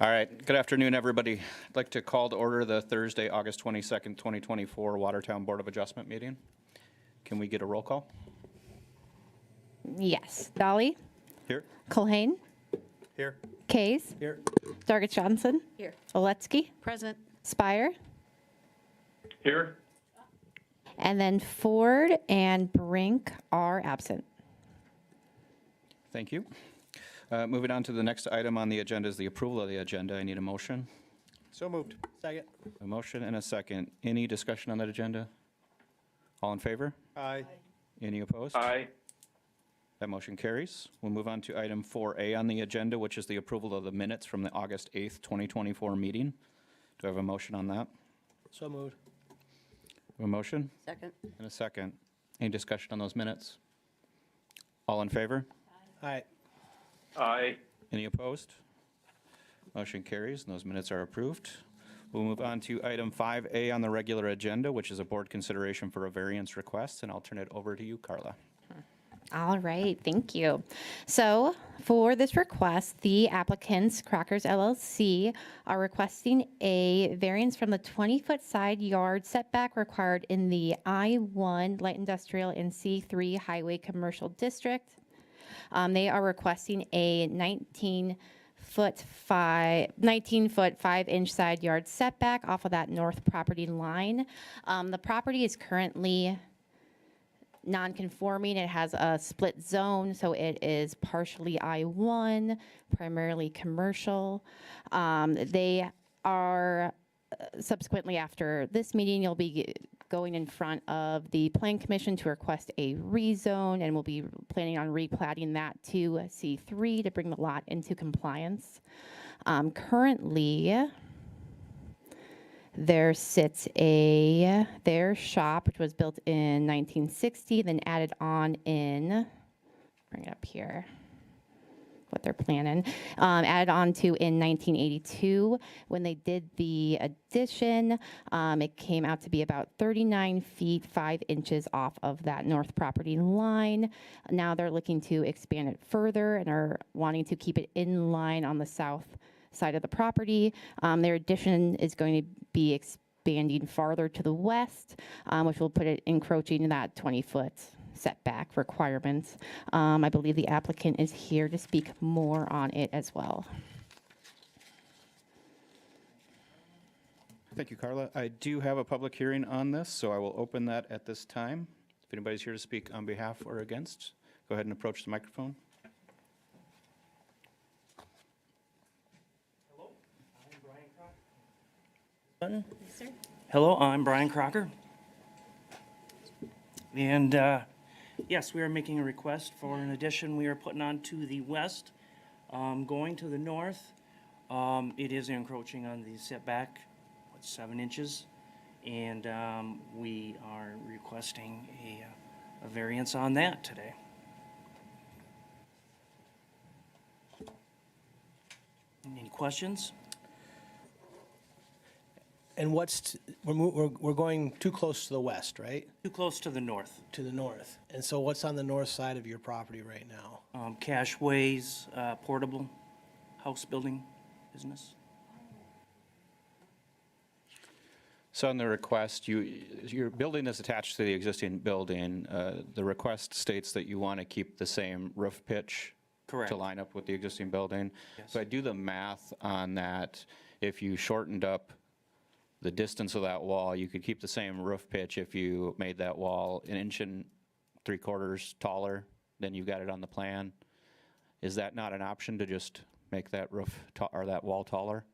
All right, good afternoon, everybody. I'd like to call to order the Thursday, August 22nd, 2024 Watertown Board of Adjustment meeting. Can we get a roll call? Yes. Dolly, Here. Culhane, Here. Kays, Here. Dargit Johnson, Here. Oletsky, Present. Spire, Here. and then Ford and Brink are absent. Thank you. Moving on to the next item on the agenda is the approval of the agenda. I need a motion. So moved. Second. A motion and a second. Any discussion on that agenda? All in favor? Aye. Any opposed? Aye. That motion carries. We'll move on to item 4A on the agenda, which is the approval of the minutes from the August 8th, 2024 meeting. Do I have a motion on that? So moved. A motion Second. and a second. Any discussion on those minutes? All in favor? Aye. Aye. Any opposed? Motion carries, and those minutes are approved. We'll move on to item 5A on the regular agenda, which is a board consideration for a variance request, and I'll turn it over to you, Carla. All right, thank you. So for this request, the applicants, Crockers LLC, are requesting a variance from the 20-foot side yard setback required in the I-1 Light Industrial and C3 Highway Commercial District. They are requesting a 19-foot 5-inch side yard setback off of that north property line. The property is currently non-conforming. It has a split zone, so it is partially I-1, primarily commercial. They are subsequently after this meeting, you'll be going in front of the Plan Commission to request a rezone, and we'll be planning on replatting that to C3 to bring the lot into compliance. Currently, there sits their shop, which was built in 1960, then added on in, bring it up here, what they're planning, added on to in 1982. When they did the addition, it came out to be about 39 feet, 5 inches off of that north property line. Now they're looking to expand it further and are wanting to keep it in line on the south side of the property. Their addition is going to be expanding farther to the west, which will put it encroaching in that 20-foot setback requirements. I believe the applicant is here to speak more on it as well. Thank you, Carla. I do have a public hearing on this, so I will open that at this time. If anybody's here to speak on behalf or against, go ahead and approach the microphone. Hello, I'm Brian Crocker. And yes, we are making a request for an addition we are putting on to the west. Going to the north, it is encroaching on the setback, 7 inches? And we are requesting a variance on that today. Any questions? And we're going too close to the west, right? Too close to the north. To the north. And so what's on the north side of your property right now? Cashways, portable house building business. So on the request, your building is attached to the existing building. The request states that you want to keep the same roof pitch Correct. to line up with the existing building. Yes. So I do the math on that. If you shortened up the distance of that wall, you could keep the same roof pitch if you made that wall 1 3/4 inches taller than you got it on the plan. Is that not an option to just make that roof or that wall taller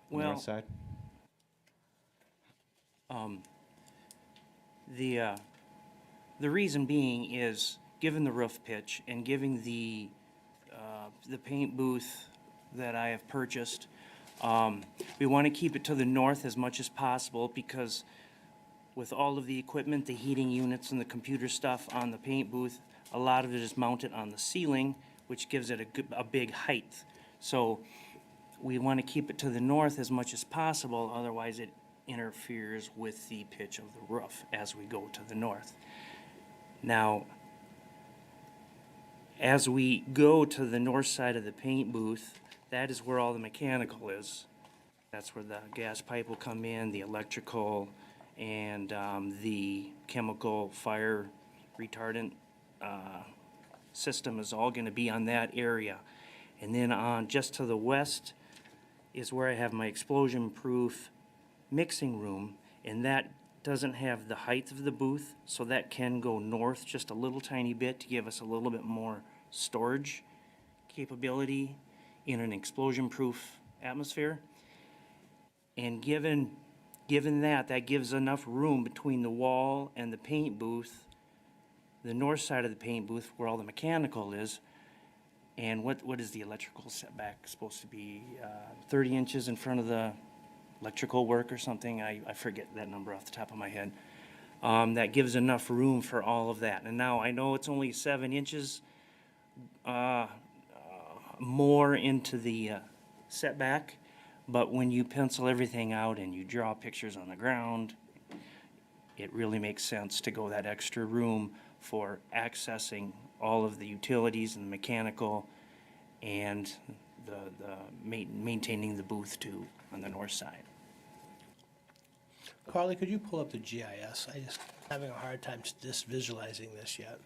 on the north side? The reason being is, given the roof pitch and given the paint booth that I have purchased, we want to keep it to the north as much as possible, because with all of the equipment, the heating units and the computer stuff on the paint booth, a lot of it is mounted on the ceiling, which gives it a big height. So we want to keep it to the north as much as possible, otherwise it interferes with the pitch of the roof as we go to the north. Now, as we go to the north side of the paint booth, that is where all the mechanical is. That's where the gas pipe will come in, the electrical, and the chemical fire retardant system is all gonna be on that area. And then on, just to the west is where I have my explosion-proof mixing room, and that doesn't have the height of the booth, so that can go north just a little tiny bit to give us a little bit more storage capability in an explosion-proof atmosphere. And given that, that gives enough room between the wall and the paint booth, the north side of the paint booth where all the mechanical is. And what is the electrical setback supposed to be? 30 inches in front of the electrical work or something? I forget that number off the top of my head. That gives enough room for all of that. And now I know it's only 7 inches more into the setback, but when you pencil everything out and you draw pictures on the ground, it really makes sense to go that extra room for accessing all of the utilities and the mechanical and maintaining the booth too on the north side. Carly, could you pull up the GIS? I just having a hard time just visualizing this yet.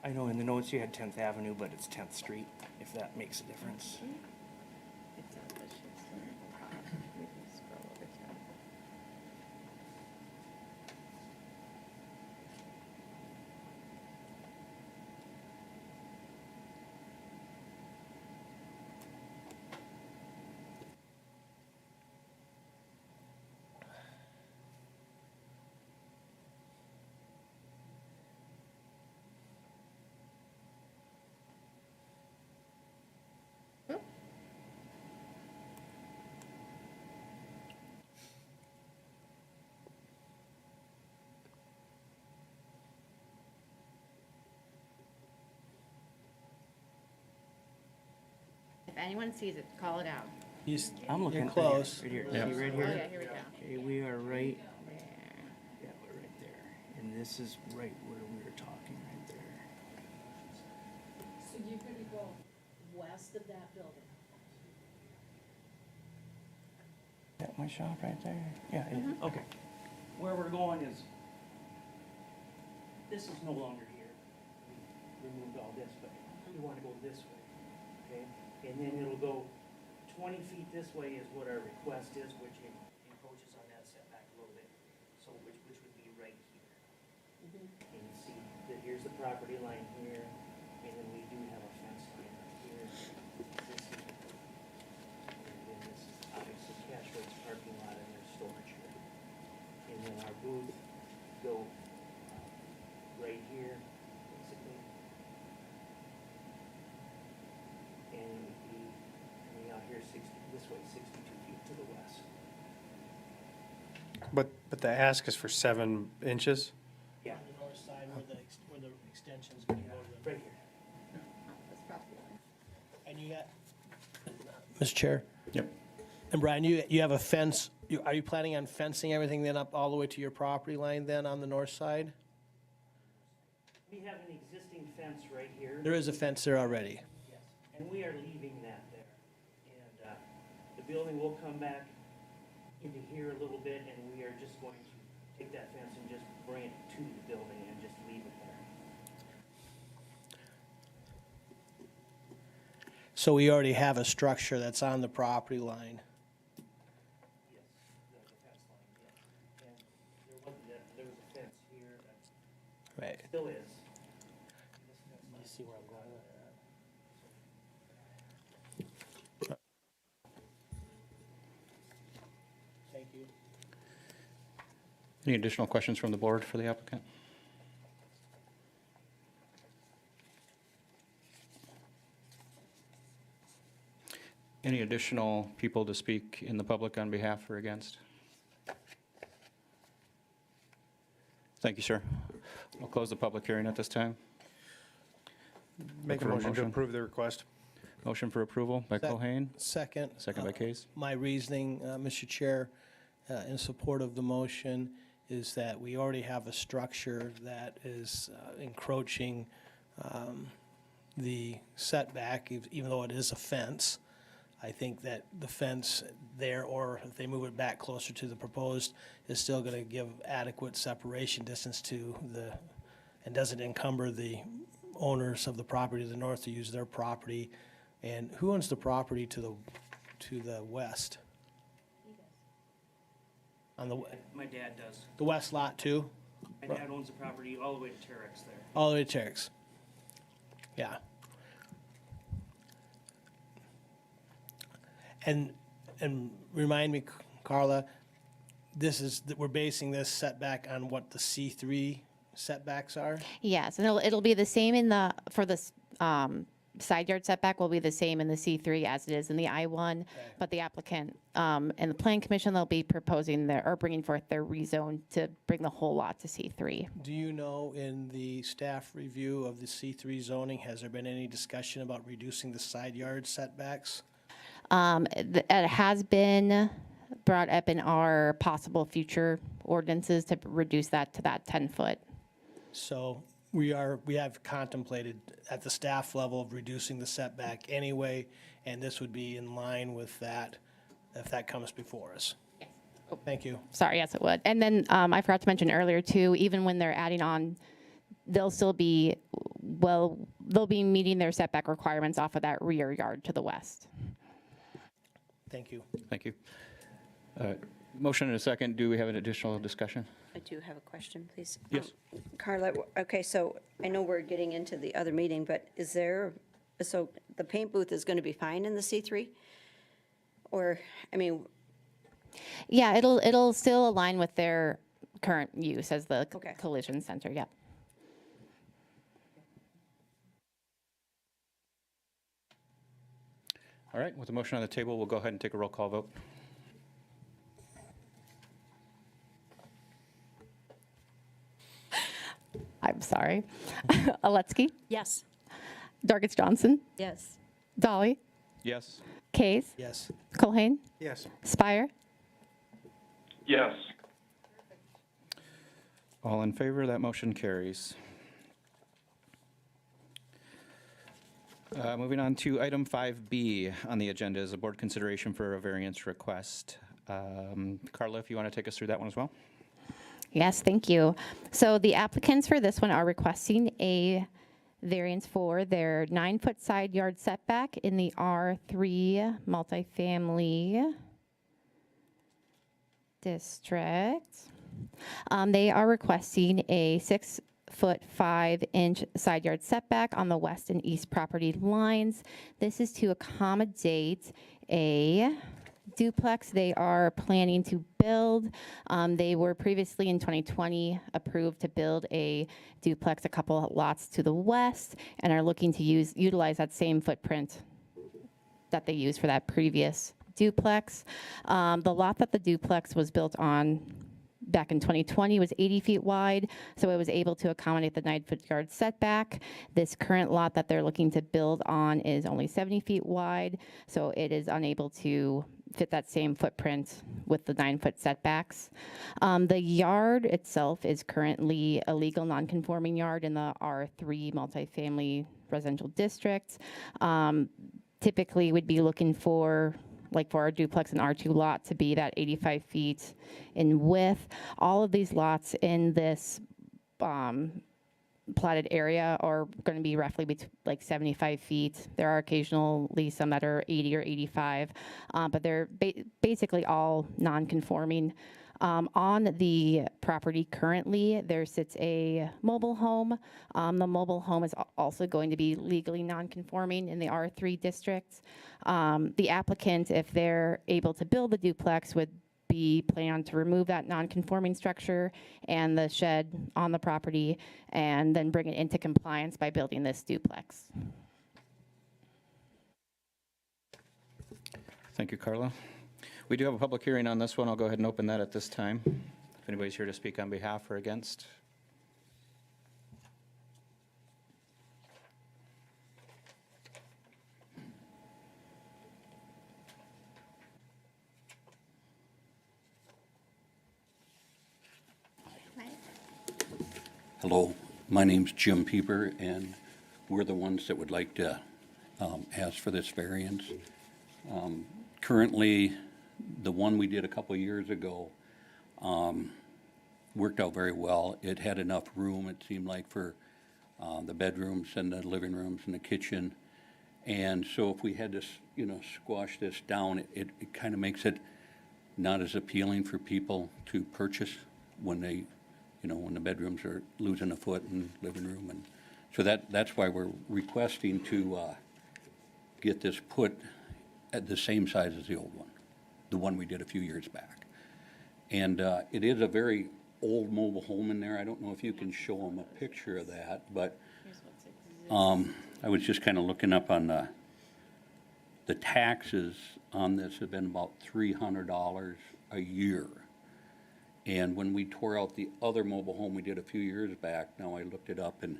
I know in the notes you had 10th Avenue, but it's 10th Street, if that makes a difference. If anyone sees it, call it out. I'm looking. You're close. Right here, Yeah. see right Oh, here? yeah, here we go. Okay, we are right, There. yeah, we're right there. And this is right where we were talking, right there. So you're gonna go west of that building? Is that my shop right there? Yeah, it is. Okay. Where we're going is, this is no longer here. We removed all this, but we want to go this way, okay? And then it'll go 20 feet this way is what our request is, which encroaches on that setback a little bit. So which would be right here. And you see that here's the property line here, and then we do have a fence line right here. This is, and then this is obviously Cash Rate's parking lot and their storage here. And then our booth go right here, basically. And we'd be coming out here 60, this way, 62 feet to the west. But the ask is for 7 inches? Yeah, On the north side where the extension's gonna go to right here. This property line. the. And you got, Mr. Chair, Yep. and Brian, you have a fence, are you planning on fencing everything then up all the way to your property line then on the north side? We have an existing fence right here. There is a fence there already. Yes, and we are leaving that there. And the building will come back into here a little bit, and we are just going to take that fence and just bring it to the building and just leave it there. So we already have a structure that's on the property line. Yes, the fence line, yeah. And there wasn't, there was a fence here, that Right. still is. You see where I'm going with that? Thank you. Any additional questions from the board for the applicant? Any additional people to speak in the public on behalf or against? Thank you, sir. I'll close the public hearing at this time. Make a for a motion to motion. approve the request. Motion for approval by Sec- Cohen, Second. second by Case. My reasoning, Mr. Chair, in support of the motion is that we already have a structure that is encroaching the setback, even though it is a fence. I think that the fence there, or if they move it back closer to the proposed, is still going to give adequate separation distance to the, and doesn't encumber the owners of the property to the north to use their property. And who owns the property to the west? On My dad does. the west lot too? My dad owns the property all the way to Terex there. All the way to Terex. Yeah. And remind me, Carla, we're basing this setback on what the C3 setbacks are? Yes, and it'll be the same for the side yard setback will be the same in the C3 as it is in the I1, but the applicant and the plan commission, they'll be proposing bringing forth their rezone to bring the whole lot to C3. Do you know, in the staff review of the C3 zoning, has there been any discussion about reducing the side yard setbacks? It has been brought up in our possible future ordinances to reduce that to that 10-foot. So we have contemplated at the staff level of reducing the setback anyway, and this would be in line with that if that comes before us. Thank you. Sorry, yes, it would. And then I forgot to mention earlier too, even when they're adding on, they'll be meeting their setback requirements off of that rear yard to the west. Thank you. Thank you. Motion and a second. Do we have an additional discussion? I do have a question, please. Yes. Carla, okay, so I know we're getting into the other meeting, but so the paint booth is going to be fine in the C3? Or, I mean, Yeah, it'll still align with their current use as the Okay. collision center, yep. All right, with the motion on the table, we'll go ahead and take a roll call vote. I'm sorry. Aletsky, Yes. Dargis Johnson, yes. Dolly, Yes. Kays, Yes. Colhane, Yes. Spire. Yes. All in favor, that motion carries. Moving on to item 5B on the agenda is a board consideration for a variance request. Carla, if you want to take us through that one as well? Yes, thank you. So the applicants for this one are requesting a variance for their 9-foot side yard setback in the R3 multifamily district. They are requesting a 6-foot 5-inch side yard setback on the west and east property lines. This is to accommodate a duplex they are planning to build. They were previously in 2020 approved to build a duplex a couple of lots to the west and are looking to utilize that same footprint that they used for that previous duplex. The lot that the duplex was built on back in 2020 was 80 feet wide, so it was able to accommodate the 9-foot yard setback. This current lot that they're looking to build on is only 70 feet wide, so it is unable to fit that same footprint with the 9-foot setbacks. The yard itself is currently a legal non-conforming yard in the R3 multifamily residential district. Typically, we'd be looking for, like for our duplex and R2 lot, to be that 85 feet in width. All of these lots in this platted area are going to be roughly like 75 feet. There are occasionally some that are 80 or 85, but they're basically all non-conforming. On the property currently, there sits a mobile home. The mobile home is also going to be legally non-conforming in the R3 district. The applicant, if they're able to build the duplex, would be planned to remove that non-conforming structure and the shed on the property and then bring it into compliance by building this duplex. Thank you, Carla. We do have a public hearing on this one. I'll go ahead and open that at this time. If anybody's here to speak on behalf or against. Hello, my name's Jim Pieper, and we're the ones that would like to ask for this variance. Currently, the one we did a couple years ago worked out very well. It had enough room, it seemed like, for the bedrooms and the living rooms and the kitchen. And so if we had to, squash this down, it kind of makes it not as appealing for people to purchase when they, when the bedrooms are losing a foot and living room. And so that's why we're requesting to get this put at the same size as the old one, the one we did a few years back. And it is a very old mobile home in there. I don't know if you can show them a picture of that, but I was just kind of looking up on the taxes on this have been about $300 a year. And when we tore out the other mobile home we did a few years back, now I looked it up, and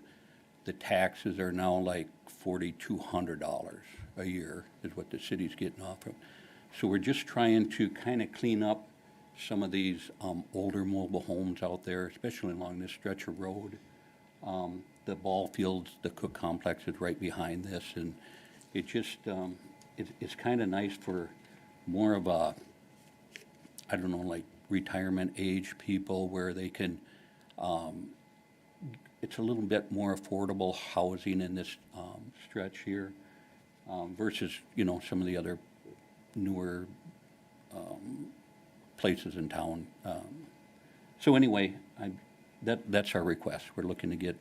the taxes are now like $4,200 a year is what the city's getting off of. So we're just trying to kind of clean up some of these older mobile homes out there, especially along this stretch of road. The ball fields, the Cook Complex is right behind this, and it just, it's kind of nice for more of a, I don't know, like retirement age people where they can, it's a little bit more affordable housing in this stretch here versus, some of the other newer places in town. So anyway, that's our request. We're looking to get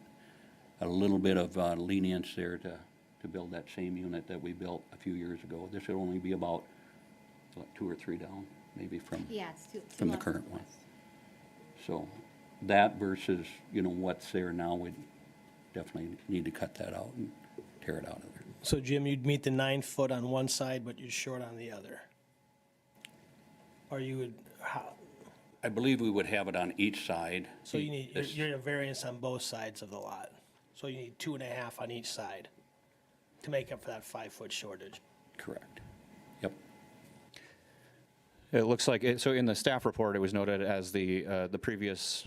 a little bit of lenience there to build that same unit that we built a few years ago. This would only be about, what, 2 or 3 down, maybe from Yeah, it's from the current one. So that versus, what's there now, we definitely need to cut that out and tear it out of there. So Jim, you'd meet the 9 foot on one side, but you're short on the other? Or you would, how, I believe we would have it on each side. so you need, This- you're a variance on both sides of the lot? So you need 2.5 on each side to make up for that 5-foot shortage? Correct. Yep. It looks like, so in the staff report, it was noted as the previous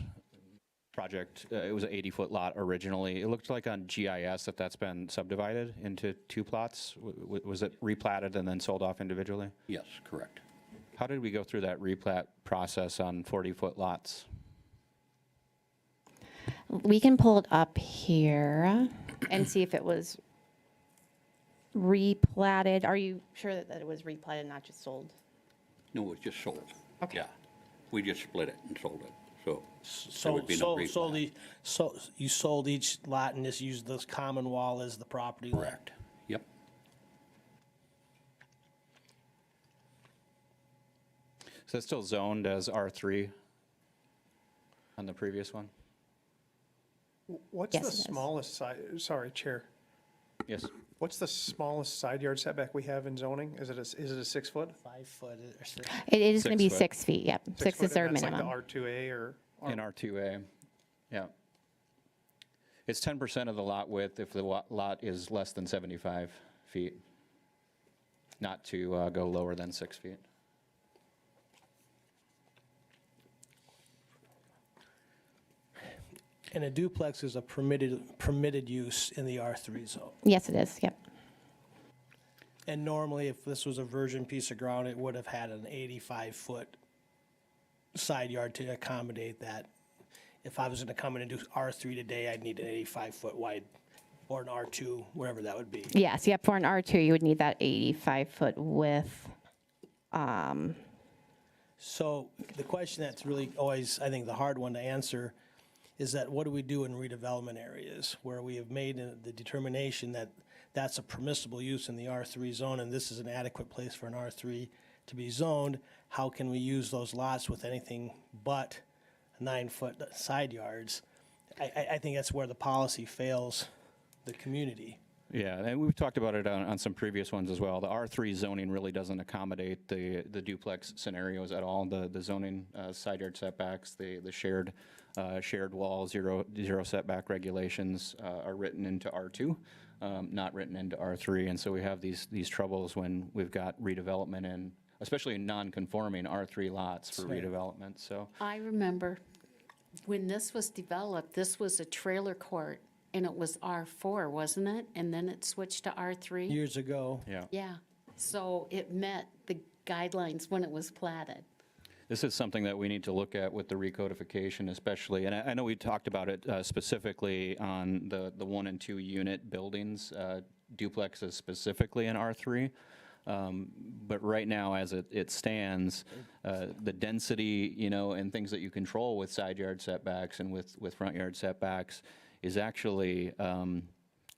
project, it was an 80-foot lot originally. It looked like on GIS that's been subdivided into 2 plots. Was it replatted and then sold off individually? Yes, correct. How did we go through that replat process on 40-foot lots? We can pull it up here and see if it was replatted. Are you sure that it was replatted, not just sold? No, it was just sold. Okay. Yeah. We just split it and sold it, so. there So, would be no so replat. you sold each lot and just used this common wall as the property line? Correct. Yep. So it's still zoned as R3 on the previous one? What's Yes, the it is. smallest side, sorry, Chair, Yes. what's the smallest side yard setback we have in zoning? Is it a 6 foot? 5 foot or 6? It is going to 6 be foot. 6 feet, yep. 6 foot, is our and that's minimum. like the R2A or? In R2A, yeah. It's 10% of the lot width if the lot is less than 75 feet, not to go lower than 6 feet. And a duplex is a permitted use in the R3 zone. Yes, it is, yep. And normally, if this was a virgin piece of ground, it would have had an 85-foot side yard to accommodate that. If I was gonna come in and do R3 today, I'd need an 85-foot wide, or an R2, whatever that would be. Yes, yep, for an R2, you would need that 85-foot width. So the question that's really always, I think, the hard one to answer is that what do we do in redevelopment areas where we have made the determination that that's a permissible use in the R3 zone and this is an adequate place for an R3 to be zoned? How can we use those lots with anything but 9-foot side yards? I think that's where the policy fails the community. Yeah, and we've talked about it on some previous ones as well. The R3 zoning really doesn't accommodate the duplex scenarios at all. The zoning side yard setbacks, the shared wall, zero setback regulations are written into R2, not written into R3. And so we have these troubles when we've got redevelopment in, especially in non-conforming R3 lots for redevelopment, so. I remember when this was developed, this was a trailer court, and it was R4, wasn't it? And then it switched to R3? Years ago. Yeah. Yeah, so it met the guidelines when it was platted. This is something that we need to look at with the recodification especially, and I know we talked about it specifically on the 1 and 2 unit buildings, duplexes specifically in R3. But right now, as it stands, the density, and things that you control with side yard setbacks and with front yard setbacks is actually a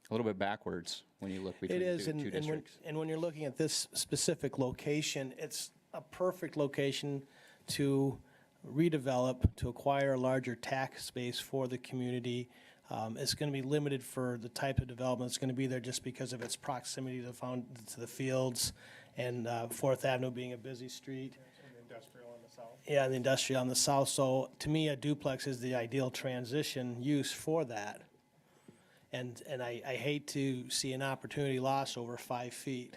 little bit backwards when you look between It is, two and when, districts. and when you're looking at this specific location, it's a perfect location to redevelop, to acquire a larger tax space for the community. It's going to be limited for the type of development that's going to be there just because of its proximity to the fields, and Fourth Avenue being a busy street. Industrial on the south. Yeah, the industrial on the south. So to me, a duplex is the ideal transition use for that. And I hate to see an opportunity lost over 5 feet.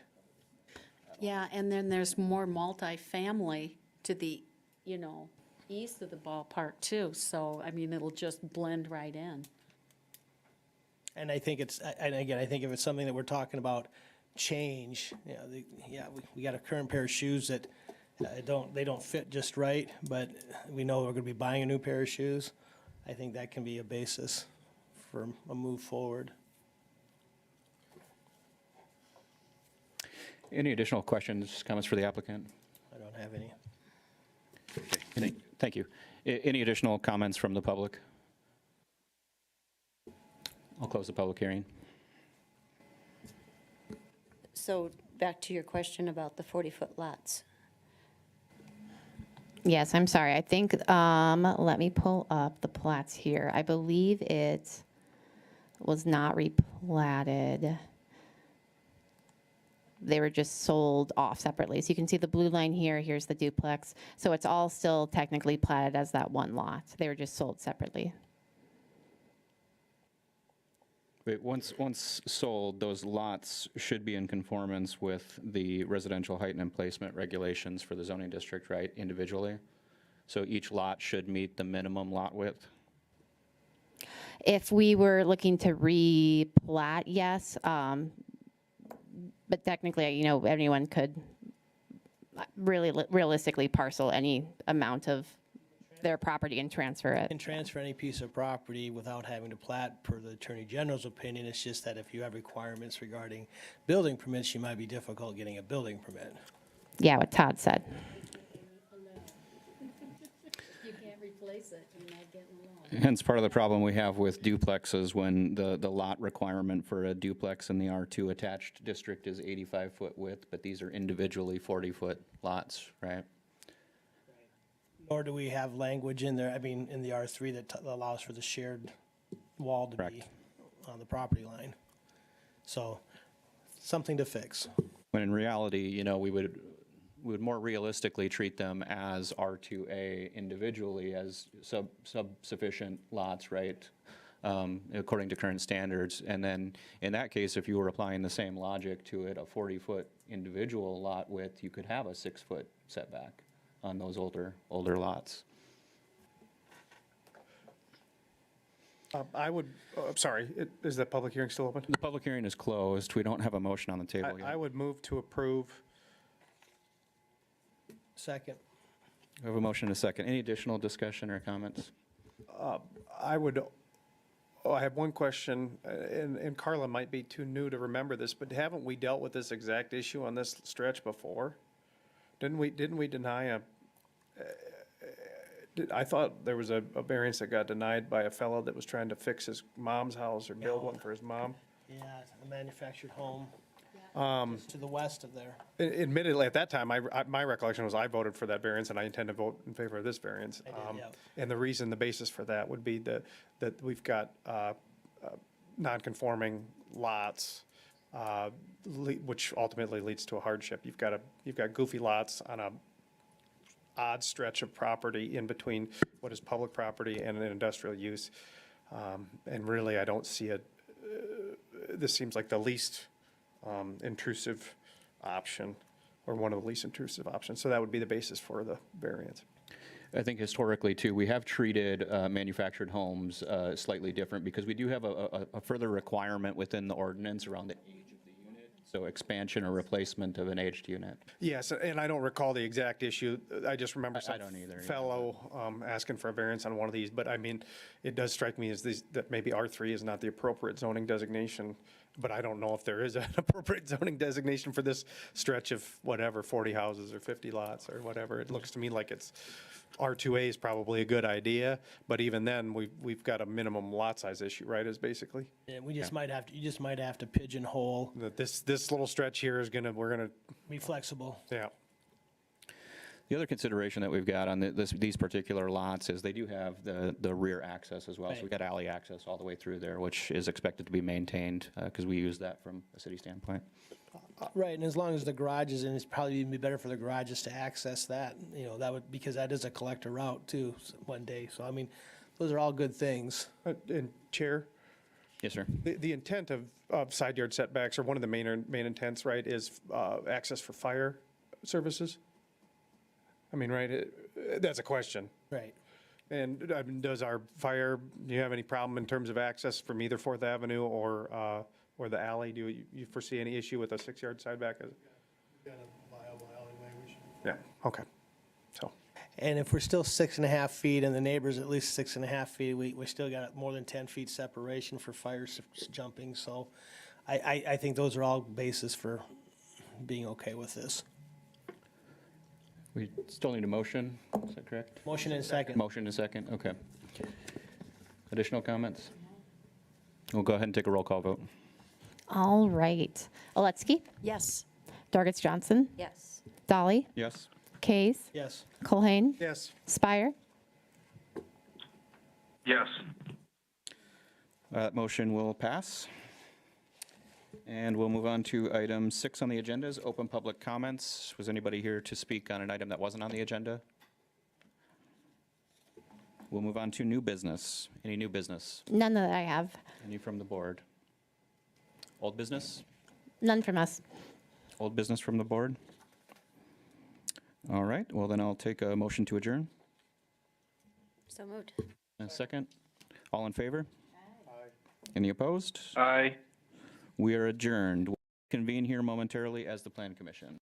Yeah, and then there's more multifamily to the, east of the ballpark too. So, I mean, it'll just blend right in. And I think and again, I think if it's something that we're talking about change, we got a current pair of shoes that they don't fit just right, but we know we're going to be buying a new pair of shoes. I think that can be a basis for a move forward. Any additional questions, comments for the applicant? I don't have any. Thank you. Any additional comments from the public? I'll close the public hearing. So back to your question about the 40-foot lots. Yes, I'm sorry. I think, let me pull up the plats here. I believe it was not replatted. They were just sold off separately. So you can see the blue line here, here's the duplex. So it's all still technically platted as that one lot. They were just sold separately. But once sold, those lots should be in conformance with the residential height and emplacement regulations for the zoning district, right, individually? So each lot should meet the minimum lot width? If we were looking to replat, yes. But technically, anyone could realistically parcel any amount of their property and transfer it. Can transfer any piece of property without having to plat, per the Attorney General's opinion. It's just that if you have requirements regarding building permits, you might be difficult getting a building permit. Yeah, what Todd said. You can't replace it, you're not getting along. Hence part of the problem we have with duplexes when the lot requirement for a duplex in the R2 attached district is 85-foot width, but these are individually 40-foot lots, right? Nor do we have language in there, in the R3 that allows for the shared wall to be Correct. on the property line. So, something to fix. When in reality, we would more realistically treat them as R2A individually as sufficient lots, right? According to current standards. And then in that case, if you were applying the same logic to it, a 40-foot individual lot width, you could have a 6-foot setback on those older lots. I would, sorry, is the public hearing still open? The public hearing is closed. We don't have a motion on the table I yet. would move to approve. Second. We have a motion and a second. Any additional discussion or comments? I have one question, and Carla might be too new to remember this, but haven't we dealt with this exact issue on this stretch before? Didn't we deny I thought there was a variance that got denied by a fellow that was trying to fix his mom's house or build one for his mom. Yeah, a manufactured home to the west of there. Admittedly, at that time, my recollection was I voted for that variance, and I intend to vote in favor of this variance. I did, yeah. And the basis for that would be that we've got non-conforming lots which ultimately leads to a hardship. You've got goofy lots on a odd stretch of property in between what is public property and an industrial use. And really, I don't see it, this seems like the least intrusive option, or one of the least intrusive options. So that would be the basis for the variance. I think historically, too, we have treated manufactured homes slightly different because we do have a further requirement within the ordinance around the age of the unit, so expansion or replacement of an aged unit. Yes, and I don't recall the exact issue. I just remember I some don't either, yeah. fellow asking for a variance on one of these. But I mean, it does strike me as that maybe R3 is not the appropriate zoning designation. But I don't know if there is an appropriate zoning designation for this stretch of whatever, 40 houses or 50 lots or whatever. It looks to me like it's, R2A is probably a good idea, but even then, we've got a minimum lot size issue, right, is basically? And we just might have to, you just might have to pigeonhole, That this little stretch here is we're gonna, be flexible. yeah. The other consideration that we've got on these particular lots is they do have the rear access as well. So Right. we've got alley access all the way through there, which is expected to be maintained because we use that from a city standpoint. Right, and as long as the garage is in, it's probably even be better for the garages to access that, you know, that would, because that is a collector route too, one day. So I mean, those are all good things. And Chair, Yes, sir. the intent of side yard setbacks, or one of the main intents, right, is access for fire services? I mean, right, that's a question. Right. And I mean, does our fire, do you have any problem in terms of access from either Fourth Avenue or the alley? Do you foresee any issue with a 6-yard side back? Yeah, okay, so, And if we're still 6.5 feet and the neighbor's at least 6.5 feet, we still got more than 10 feet separation for fire jumping. So I think those are all bases for being okay with this. We still need a motion, is that correct? Motion and second. Motion and second, okay. Additional comments? We'll go ahead and take a roll call vote. All right. Oletsky, Yes. Dorgitz Johnson, Yes. Dolly, Yes. Kays, Yes. Colhane, yes. Spire. Yes. That motion will pass. And we'll move on to item 6 on the agenda, is open public comments. Was anybody here to speak on an item that wasn't on the agenda? We'll move on to new business. Any new business? None that I have. Any from the board? Old business? None from us. Old business from the board? All right, well then I'll take a motion to adjourn. So moved. A second. All in favor? Any opposed? Aye. We are adjourned. We'll convene here momentarily as the Plan Commission.